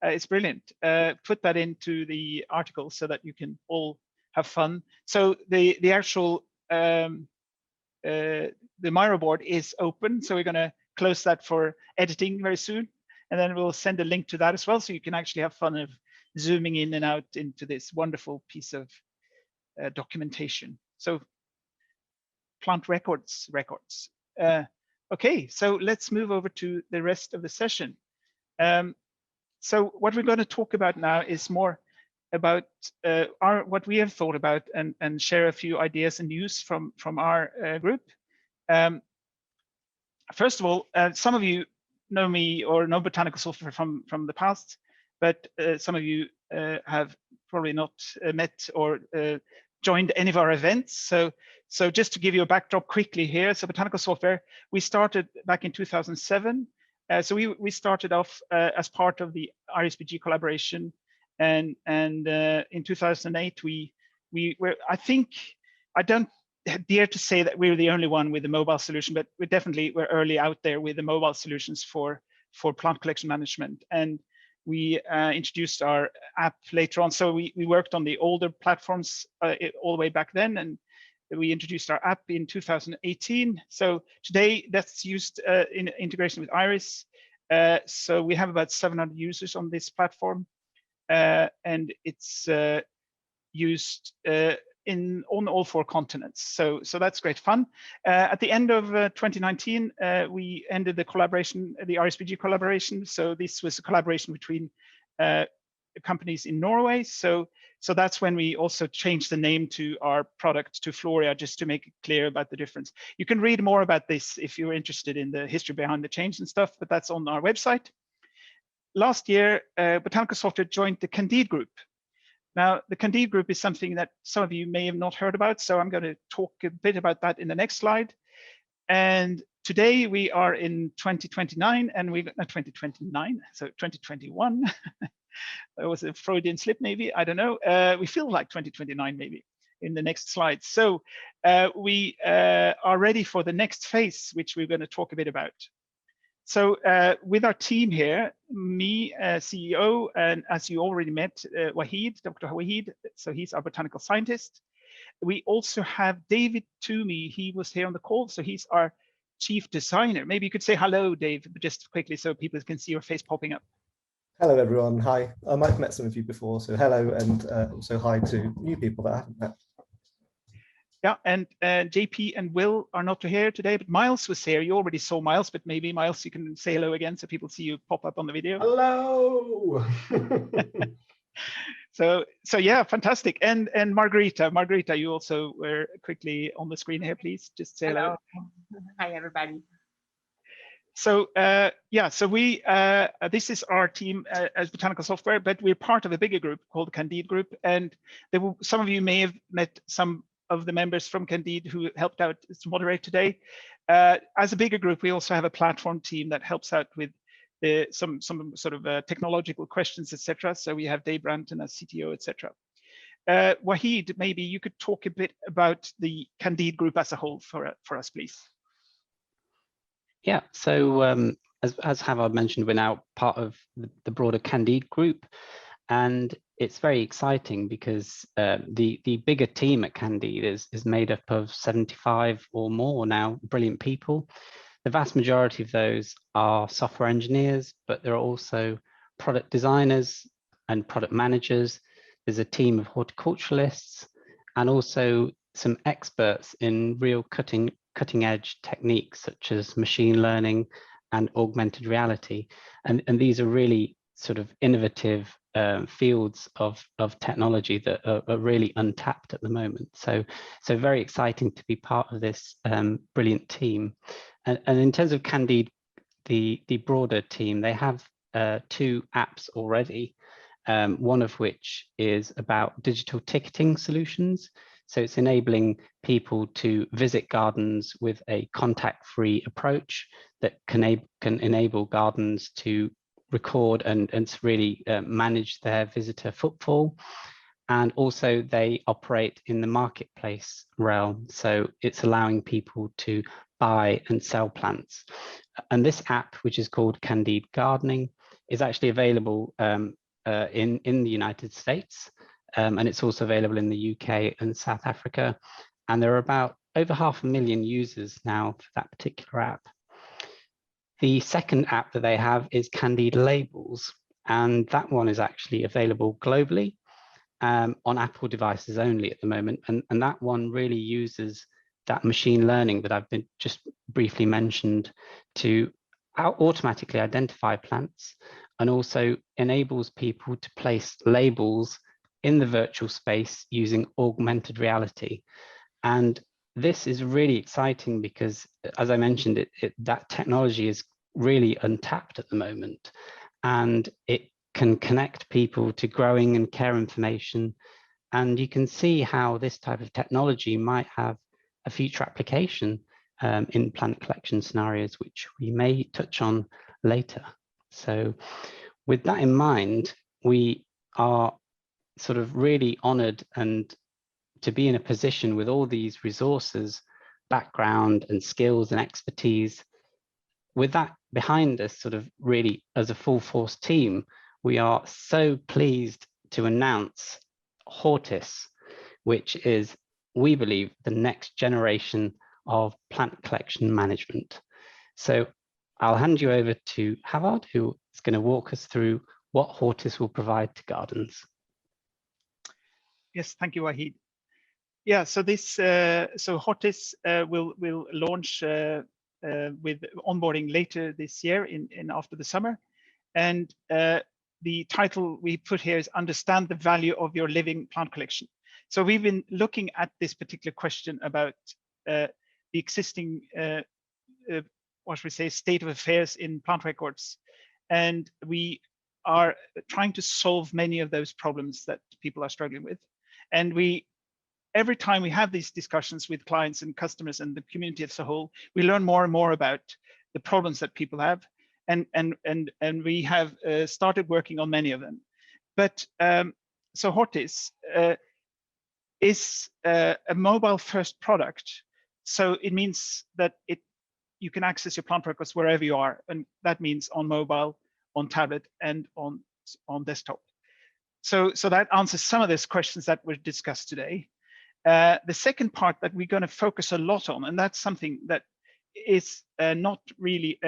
Speaker 2: It's brilliant. Put that into the article so that you can all have fun. So the actual the Miro board is open, so we're going to close that for editing very soon, and then we'll send a link to that as well, so you can actually have fun of zooming in and out into this wonderful piece of documentation. So Plant Records. Okay, so let's move over to the rest of the session. So what we're going to talk about now is more about what we have thought about, and share a few ideas and news from our group. First of all, some of you know me or know botanical software from the past, but some of you have probably not met or joined any of our events. So just to give you a backdrop quickly here, so botanical software, we started back in 2007. So we started off as part of the IRIS-BG collaboration, and in 2008 we were, I don't dare to say that we were the only one with the mobile solution, but we definitely were early out there with the mobile solutions for plant collection management. And we introduced our app later on. So we worked on the older platforms all the way back then, and we introduced our app in 2018. So today that's used in integration with Iris. So we have about 700 users on this platform, and it's used on all 4 continents. So that's great fun. At the end of 2019, we ended the collaboration, the IRIS-BG collaboration. So this was a collaboration between companies in Norway. So that's when we also changed the name to our product to Floria, just to make it clear about the difference. You can read more about this if you're interested in the history behind the change and stuff, but that's on our website. Last year, Botanical Software joined the Candide group. Now, the Candide group is something that some of you may have not heard about, so I'm going to talk a bit about that in the next slide. And today we are in 2029, and we 2029, so 2021. That was a Freudian slip, maybe, I don't know. We feel like 2029 maybe in the next slide. So we are ready for the next phase, which we're going to talk a bit about. So with our team here, me, CEO, and as you already met, Waheed, Dr. Waheed, so he's our botanical scientist. we also have David Toomey. He was here on the call, so he's our chief designer. Maybe you could say hello, Dave, just quickly so people can see your face popping up.
Speaker 4: Hello, everyone. Hi. I might have met some of you before, so hello, and also hi to new people that I haven't met.
Speaker 2: Yeah, and JP and Will are not here today, but Miles was here. You already saw Miles, but maybe Miles, you can say hello again so people see you pop up on the video.
Speaker 11: Hello.
Speaker 2: So yeah, fantastic. And Margarita, you also were quickly on the screen here, please. Just say hello.
Speaker 12: Hi, everybody.
Speaker 2: So yeah, so we this is our team as Botanical Software, but we're part of a bigger group called the Candide Group, and some of you may have met some of the members from Candide who helped out to moderate today. As a bigger group, we also have a platform team that helps out with some sort of technological questions, etc. So we have Dave Branton as CTO, etc. Waheed, maybe you could talk a bit about the Candide Group as a whole for us, please.
Speaker 3: Yeah, so as Havard mentioned, we're now part of the broader Candide Group, and it's very exciting because the bigger team at Candide is made up of 75 or more now brilliant people. The vast majority of those are software engineers, but there are also product designers and product managers. There's a team of horticulturalists and also some experts in real cutting edge techniques such as machine learning and augmented reality. And these are really sort of innovative fields of technology that are really untapped at the moment. So very exciting to be part of this brilliant team. And in terms of Candide, the broader team, they have 2 apps already, one of which is about digital ticketing solutions. So it's enabling people to visit gardens with a contact-free approach that can enable gardens to record and to really manage their visitor footfall. And also they operate in the marketplace realm. So it's allowing people to buy and sell plants. And this app, which is called Candide Gardening, is actually available in the United States. And it's also available in the UK and South Africa. And there are about over 500,000 users now for that particular app. The second app that they have is Candide Labels, and that one is actually available globally on Apple devices only at the moment. And that one really uses that machine learning that I've been just briefly mentioned to automatically identify plants, and also enables people to place labels in the virtual space using augmented reality. And this is really exciting because, as I mentioned, that technology is really untapped at the moment, and it can connect people to growing and care information. And you can see how this type of technology might have a future application in plant collection scenarios, which we may touch on later. So with that in mind, we are sort of really honored and to be in a position with all these resources, background and skills and expertise. With that behind us, sort of really as a full force team, we are so pleased to announce Hortis, which is, we believe, the next generation of plant collection management. So I'll hand you over to Havard, who is going to walk us through what Hortis will provide to gardens.
Speaker 2: Yes, thank you, Waheed. Yeah, so this so Hortis will launch with onboarding later this year in after the summer, and the title we put here is "Understand the Value of Your Living Plant Collection." So we've been looking at this particular question about the existing what should we say, state of affairs in plant records, and we are trying to solve many of those problems that people are struggling with. And every time we have these discussions with clients and customers and the community as a whole, we learn more and more about the problems that people have, and we have started working on many of them. But so Hortis is a mobile-first product, so it means that you can access your plant records wherever you are, and that means on mobile, on tablet, and on desktop. So that answers some of those questions that were discussed today. The second part that we're going to focus a lot on, and that's something that is not really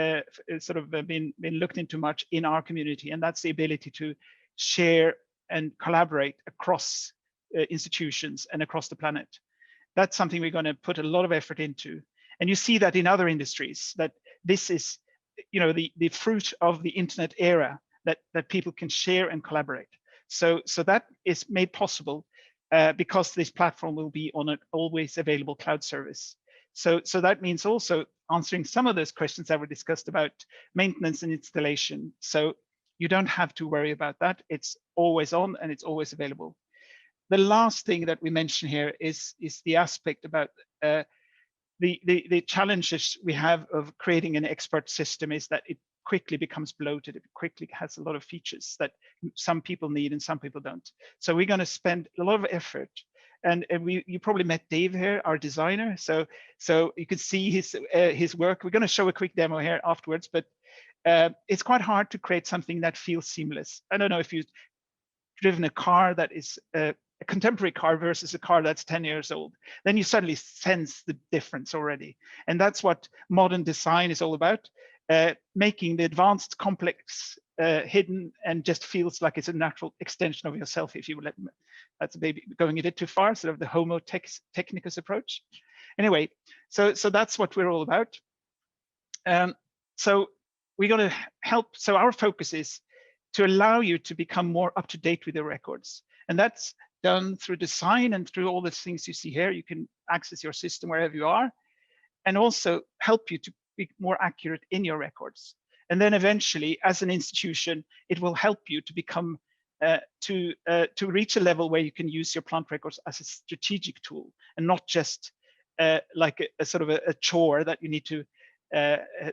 Speaker 2: sort of been looked into much in our community, and that's the ability to share and collaborate across institutions and across the planet. That's something we're going to put a lot of effort into. And you see that in other industries, that this is, you know, the fruit of the internet era, that people can share and collaborate. So that is made possible because this platform will be on an always available cloud service. So that means also answering some of those questions that were discussed about maintenance and installation. So you don't have to worry about that. It's always on and it's always available. The last thing that we mention here is the aspect about the challenges we have of creating an expert system is that it quickly becomes bloated. It quickly has a lot of features that some people need and some people don't. So we're going to spend a lot of effort. And you probably met Dave here, our designer. So you can see his work. We're going to show a quick demo here afterwards, but it's quite hard to create something that feels seamless. I don't know if you've driven a car that is a contemporary car versus a car that's 10 years old, then you suddenly sense the difference already. And that's what modern design is all about, making the advanced complex hidden and just feels like it's a natural extension of yourself, if you will. That's maybe going a bit too far, sort of the homo technicus approach. Anyway, so that's what we're all about. So we're going to help. So our focus is to allow you to become more up to date with your records. And that's done through design and through all the things you see here. You can access your system wherever you are, and also help you to be more accurate in your records. And then eventually, as an institution, it will help you to become to reach a level where you can use your plant records as a strategic tool and not just like a sort of a chore that you need to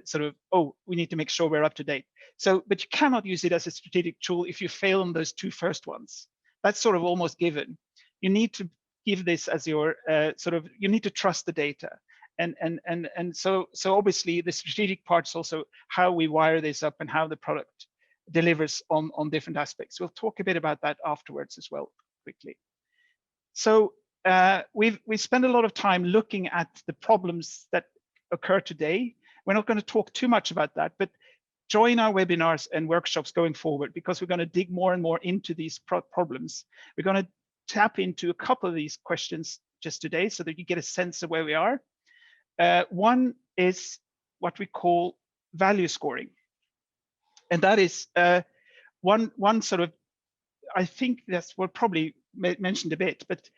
Speaker 2: sort of, oh, we need to make sure we're up to date. So, but you cannot use it as a strategic tool if you fail on those two first ones. That's sort of almost given. You need to give this as your sort of, you need to trust the data. And so obviously the strategic part is also how we wire this up and how the product delivers on different aspects. We'll talk a bit about that afterwards as well, quickly. So we spend a lot of time looking at the problems that occur today. We're not going to talk too much about that, but join our webinars and workshops going forward, because we're going to dig more and more into these problems. We're going to tap into a couple of these questions just today so that you get a sense of where we are. One is what we call value scoring. And that is one sort of, I think that's what probably mentioned a bit, but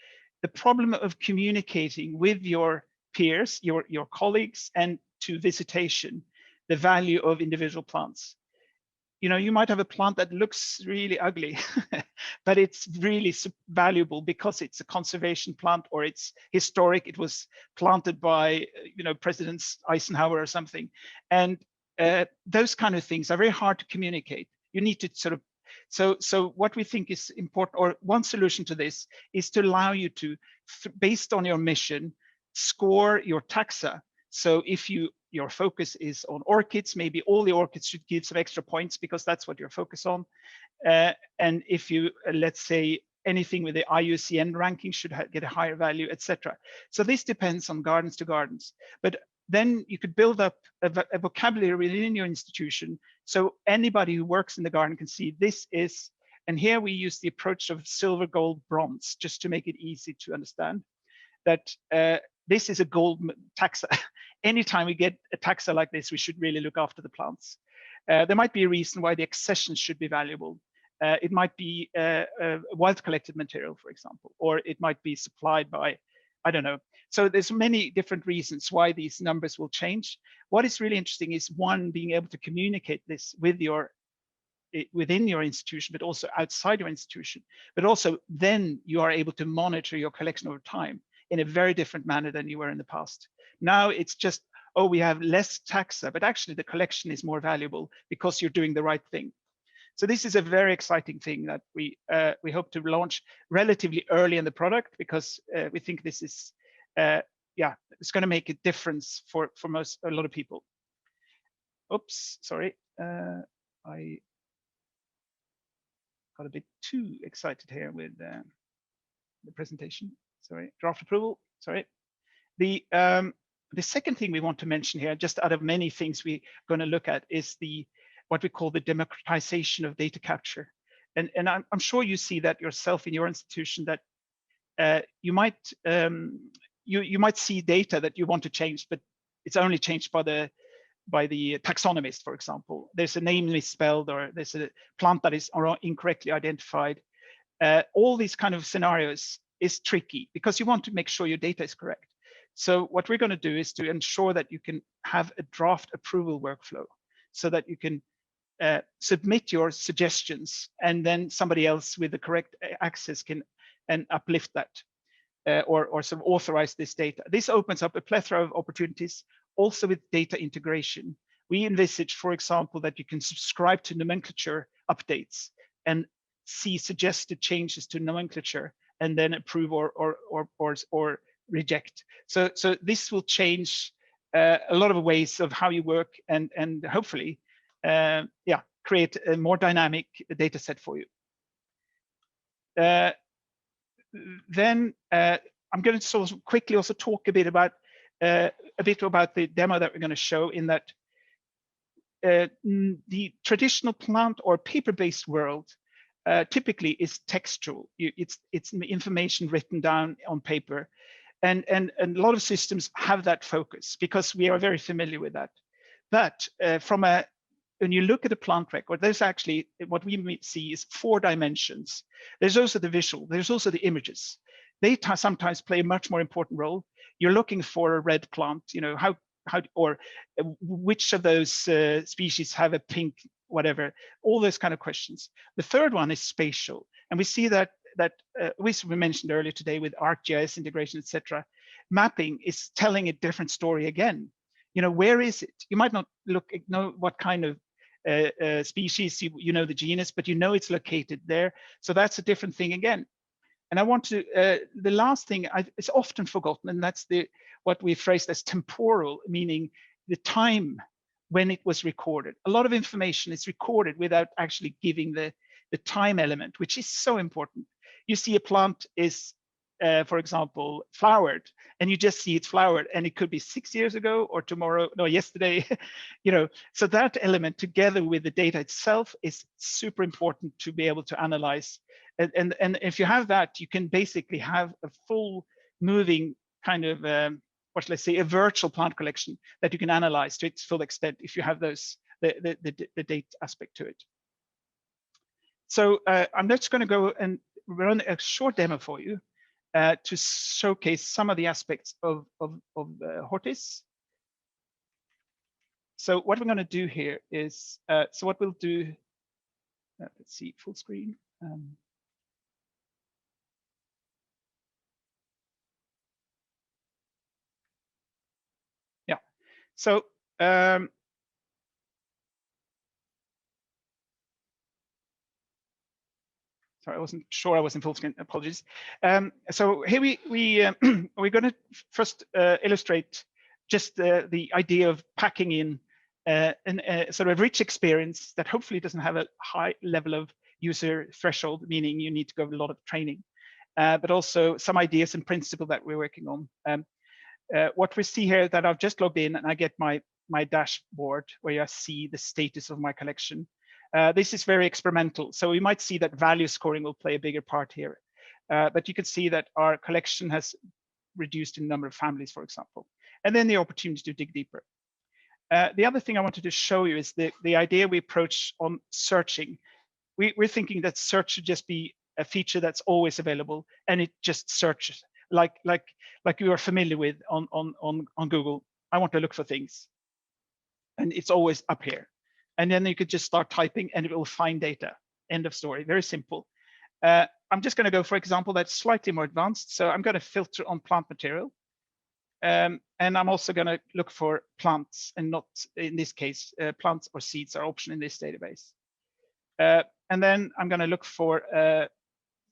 Speaker 2: the problem of communicating with your peers, your colleagues, and to visitation, the value of individual plants. You know, you might have a plant that looks really ugly, but it's really valuable because it's a conservation plant, or it's historic. It was planted by, you know, President Eisenhower or something. And those kind of things are very hard to communicate. You need to sort of, so what we think is important, or one solution to this, is to allow you to, based on your mission, score your taxa. So if your focus is on orchids, maybe all the orchids should give some extra points because that's what you're focused on. And if you, let's say, anything with the IUCN ranking should get a higher value, etc. So this depends on gardens to gardens. But then you could build up a vocabulary within your institution, so anybody who works in the garden can see this is, and here we use the approach of silver, gold, bronze, just to make it easy to understand that this is a gold taxa. Anytime we get a taxa like this, we should really look after the plants. There might be a reason why the accessions should be valuable. It might be wild collected material, for example, or it might be supplied by, I don't know. So there's many different reasons why these numbers will change. What is really interesting is, one, being able to communicate this with within your institution, but also outside your institution. But also then you are able to monitor your collection over time in a very different manner than you were in the past. Now it's just, oh, we have less taxa, but actually the collection is more valuable because you're doing the right thing. So this is a very exciting thing that we hope to launch relatively early in the product, because we think this is, yeah, it's going to make a difference for a lot of people. Oops, sorry, I got a bit too excited here with the presentation. sorry, draft approval, sorry. The second thing we want to mention here, just out of many things we're going to look at, is what we call the democratization of data capture. And I'm sure you see that yourself in your institution, that you might see data that you want to change, but it's only changed by the taxonomist, for example. There's a name misspelled, or there's a plant that is incorrectly identified. All these kind of scenarios is tricky because you want to make sure your data is correct. So what we're going to do is to ensure that you can have a draft approval workflow so that you can submit your suggestions, and then somebody else with the correct access can uplift that or sort of authorize this data. This opens up a plethora of opportunities also with data integration. We envisage, for example, that you can subscribe to nomenclature updates and see suggested changes to nomenclature and then approve or reject. So this will change a lot of ways of how you work, and hopefully create a more dynamic data set for you. Then I'm going to sort of quickly also talk a bit about the demo that we're going to show, in that the traditional plant or paper-based world typically is textual. It's information written down on paper, and a lot of systems have that focus because we are very familiar with that. But when you look at a plant record, there's actually, what we see is 4 dimensions. There's also the visual, there's also the images. They sometimes play a much more important role. You're looking for a red plant, you know, or which of those species have a pink, whatever, all those kind of questions. The third one is spatial. And we see that we mentioned earlier today with ArcGIS integration, etc. Mapping is telling a different story again. You know, where is it? You might not know what kind of species, you know the genus, but you know it's located there. So that's a different thing again. And I want to, the last thing, it's often forgotten, and that's what we phrased as temporal, meaning the time when it was recorded. A lot of information is recorded without actually giving the time element, which is so important. You see a plant is, for example, flowered, and you just see it's flowered, and it could be 6 years ago or tomorrow, no, yesterday, you know. So that element together with the data itself is super important to be able to analyze. And if you have that, you can basically have a full moving kind of, what shall I say, a virtual plant collection that you can analyze to its full extent if you have those, the date aspect to it. So I'm just going to go and run a short demo for you to showcase some of the aspects of Hortis. So what we're going to do here is, so what we'll do, let's see, full screen. Yeah, so sorry, I wasn't sure I was in full screen. Apologies. So here we're going to first illustrate just the idea of packing in a sort of rich experience that hopefully doesn't have a high level of user threshold, meaning you need to go a lot of training, but also some ideas and principles that we're working on. What we see here, that I've just logged in and I get my dashboard where I see the status of my collection. This is very experimental, so we might see that value scoring will play a bigger part here. But you can see that our collection has reduced in number of families, for example, and then the opportunity to dig deeper. The other thing I wanted to show you is the idea we approach on searching. We're thinking that search should just be a feature that's always available, and it just searches like you are familiar with on Google. I want to look for things, and it's always up here. And then you could just start typing and it will find data. End of story, very simple. I'm just going to go for example that's slightly more advanced. So I'm going to filter on plant material. And I'm also going to look for plants, and not, in this case, plants or seeds are option in this database. And then I'm going to look for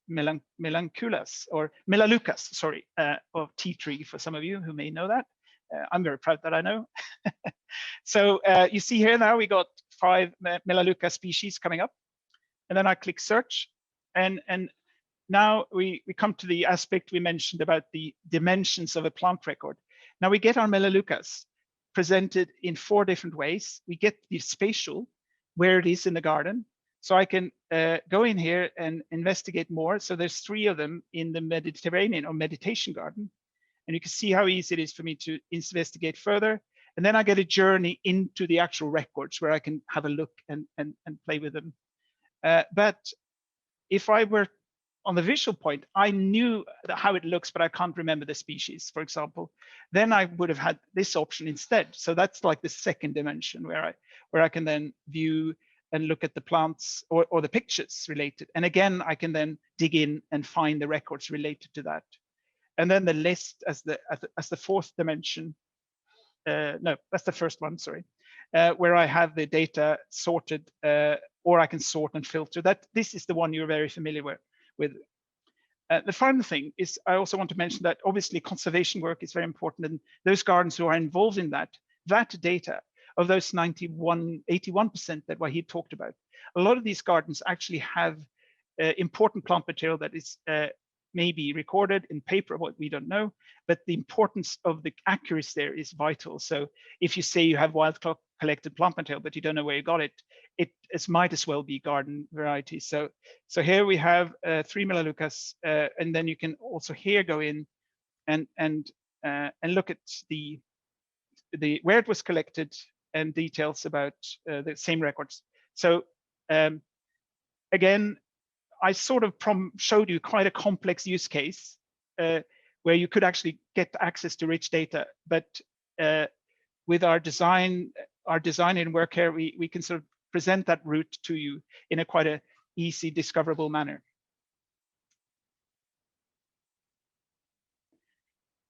Speaker 2: Melanculas or Melaleucas, sorry, or tea tree for some of you who may know that. I'm very proud that I know. So you see here now we got 5 Melaleuca species coming up, and then I click search, and now we come to the aspect we mentioned about the dimensions of a plant record. Now we get our Melaleucas presented in 4 different ways. We get the spatial, where it is in the garden. So I can go in here and investigate more. So there's 3 of them in the Mediterranean or meditation garden. And you can see how easy it is for me to investigate further. And then I get a journey into the actual records where I can have a look and play with them. But if I were on the visual point, I knew how it looks, but I can't remember the species, for example. Then I would have had this option instead. So that's like the second dimension where I can then view and look at the plants or the pictures related. And again, I can then dig in and find the records related to that. And then the list as the fourth dimension. No, that's the first one, sorry, where I have the data sorted, or I can sort and filter. This is the one you're very familiar with. The final thing is I also want to mention that obviously conservation work is very important, and those gardens who are involved in that data of those 81% that Waheed talked about, a lot of these gardens actually have important plant material that is maybe recorded in paper, what we don't know, but the importance of the accuracy there is vital. So if you say you have wild collected plant material, but you don't know where you got it, it might as well be garden variety. So here we have 3 Melaleucas, and then you can also here go in and look at the where it was collected and details about the same records. So again, I sort of showed you quite a complex use case where you could actually get access to rich data, but with our design and work here, we can sort of present that route to you in a quite a easy, discoverable manner.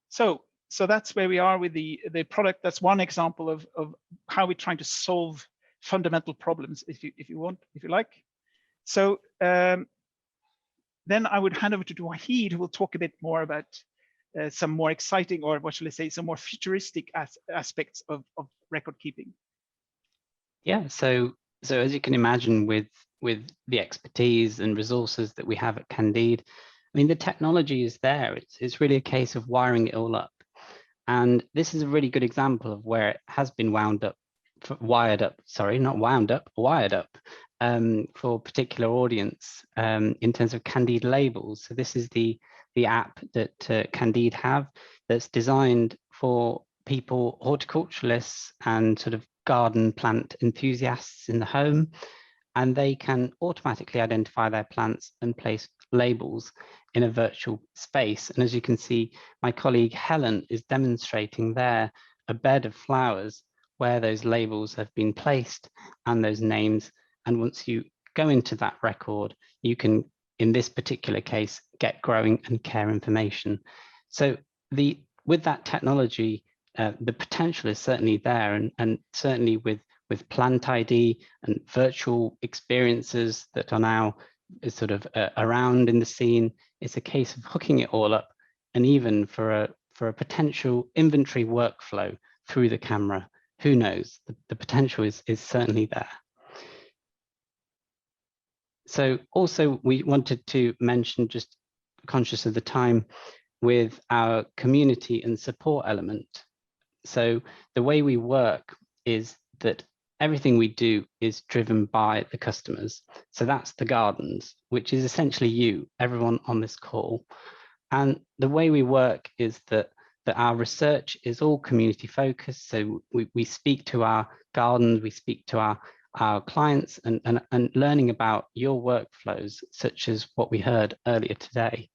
Speaker 2: So that's where we are with the product. That's one example of how we're trying to solve fundamental problems, if you like. So then I would hand over to Waheed, who will talk a bit more about some more exciting, or what shall I say, some more futuristic aspects of record keeping.
Speaker 3: Yeah, so as you can imagine, with the expertise and resources that we have at Candide, I mean, the technology is there. It's really a case of wiring it all up. And this is a really good example of where it has been wired up for a particular audience in terms of Candide labels. So this is the app that Candide have that's designed for people, horticulturalists and sort of garden plant enthusiasts in the home, and they can automatically identify their plants and place labels in a virtual space. And as you can see, my colleague Helen is demonstrating there a bed of flowers where those labels have been placed and those names. And once you go into that record, you can, in this particular case, get growing and care information. So with that technology, the potential is certainly there, and certainly with Plant ID and virtual experiences that are now sort of around in the scene, it's a case of hooking it all up, and even for a potential inventory workflow through the camera. Who knows? The potential is certainly there. So also we wanted to mention, just conscious of the time, with our community and support element. So the way we work is that everything we do is driven by the customers. So that's the gardens, which is essentially you, everyone on this call. And the way we work is that our research is all community focused. So we speak to our gardens, we speak to our clients and learning about your workflows, such as what we heard earlier today.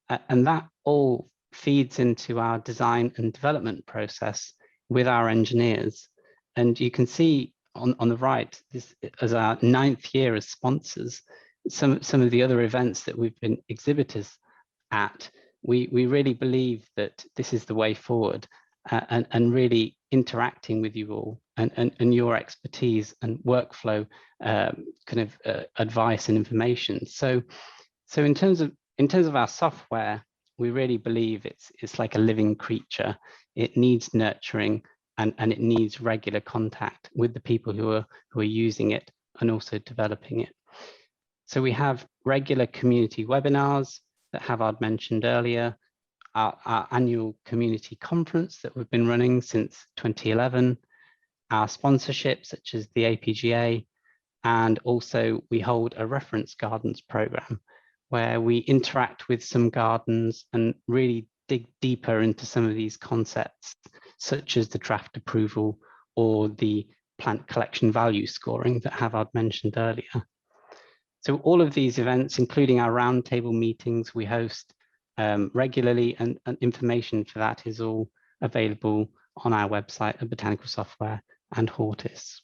Speaker 3: And that all feeds into our design and development process with our engineers. And you can see on the right, this as our 9th year as sponsors, some of the other events that we've been exhibitors at, we really believe that this is the way forward, and really interacting with you all and your expertise and workflow advice and information. So in terms of our software, we really believe it's like a living creature. It needs nurturing and it needs regular contact with the people who are using it and also developing it. So we have regular community webinars that Havard mentioned earlier, our annual community conference that we've been running since 2011, our sponsorships such as the APGA, and also we hold a reference gardens program where we interact with some gardens and really dig deeper into some of these concepts, such as the draft approval or the plant collection value scoring that Havard mentioned earlier. So all of these events, including our roundtable meetings we host regularly, and information for that is all available on our website at Botanical Software and Hortis.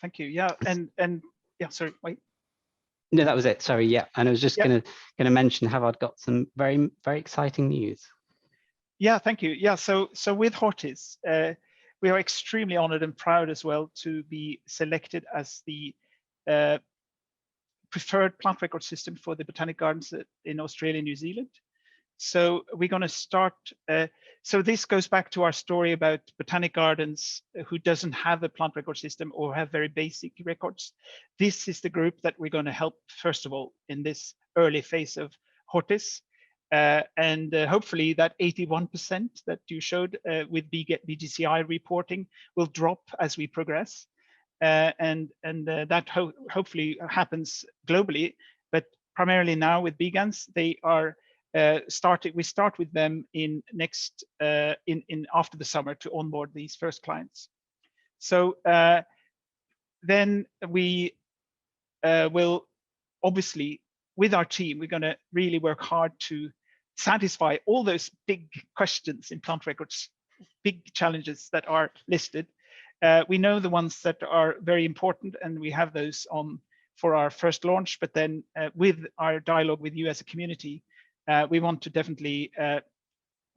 Speaker 2: Thank you. Yeah, and yeah, sorry, wait.
Speaker 3: No, that was it. Sorry. Yeah, and I was just gonna mention Havard got some very exciting news.
Speaker 2: Yeah, thank you. Yeah, so with Hortis, we are extremely honored and proud as well to be selected as the preferred plant record system for the botanic gardens in Australia and New Zealand. So we're going to start. So this goes back to our story about botanic gardens who doesn't have a plant record system or have very basic records. This is the group that we're going to help, first of all, in this early phase of Hortis. And hopefully that 81% that you showed with BGCI reporting will drop as we progress. That hopefully happens globally, but primarily now with BGANs, they are we start with them in next after the summer to onboard these first clients. So then we will obviously, with our team, we're going to really work hard to satisfy all those big questions in plant records, big challenges that are listed. We know the ones that are very important, and we have those on for our first launch, but then with our dialogue with you as a community, we want to definitely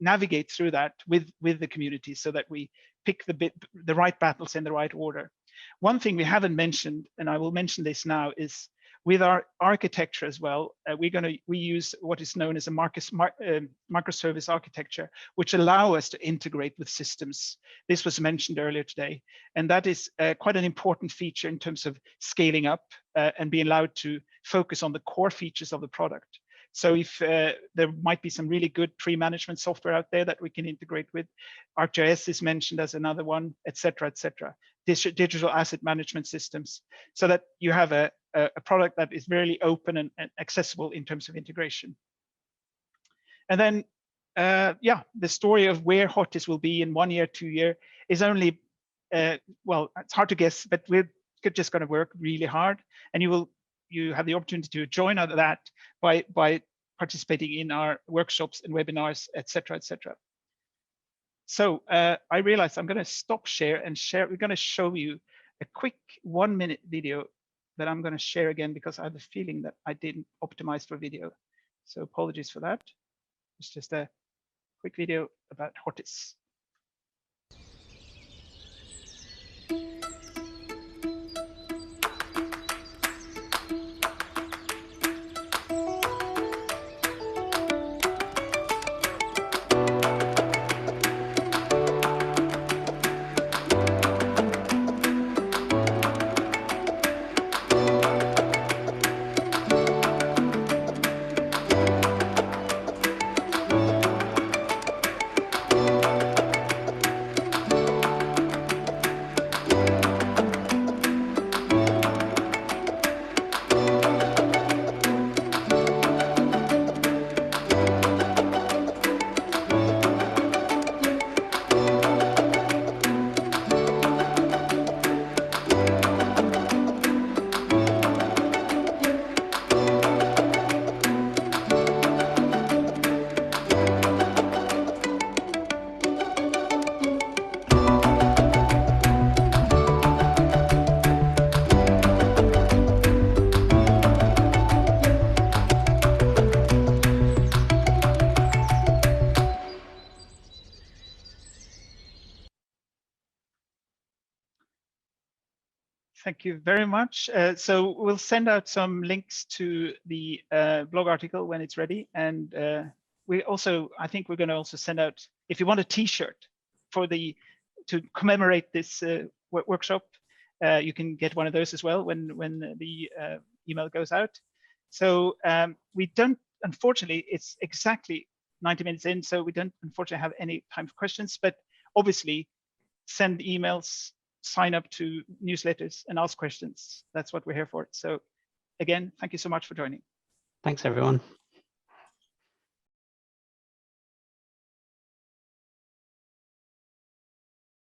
Speaker 2: navigate through that with the community so that we pick the right battles in the right order. One thing we haven't mentioned, and I will mention this now, is with our architecture as well, we use what is known as a microservice architecture, which allow us to integrate with systems. This was mentioned earlier today, and that is quite an important feature in terms of scaling up and being allowed to focus on the core features of the product. So if there might be some really good tree management software out there that we can integrate with, ArcGIS is mentioned as another one, et cetera, digital asset management systems, so that you have a product that is very open and accessible in terms of integration. And then, yeah, the story of where Hortis will be in 1 year, 2 years is only, well, it's hard to guess, but we're just going to work really hard, and you have the opportunity to join that by participating in our workshops and webinars, et cetera, et cetera. So I realize I'm going to stop share and share. We're going to show you a quick 1-minute video that I'm going to share again because I have a feeling that I didn't optimize for video. So apologies for that. It's just a quick video about Hortis. Thank you very much. So we'll send out some links to the blog article when it's ready. And we also, I think we're going to also send out, if you want a T-shirt for to commemorate this workshop, You can get one of those as well when the email goes out. So we don't, unfortunately, it's exactly 90 minutes in, so we don't unfortunately have any time for questions, but obviously send emails, sign up to newsletters and ask questions. That's what we're here for. So again, thank you so much for joining.
Speaker 3: Thanks, everyone.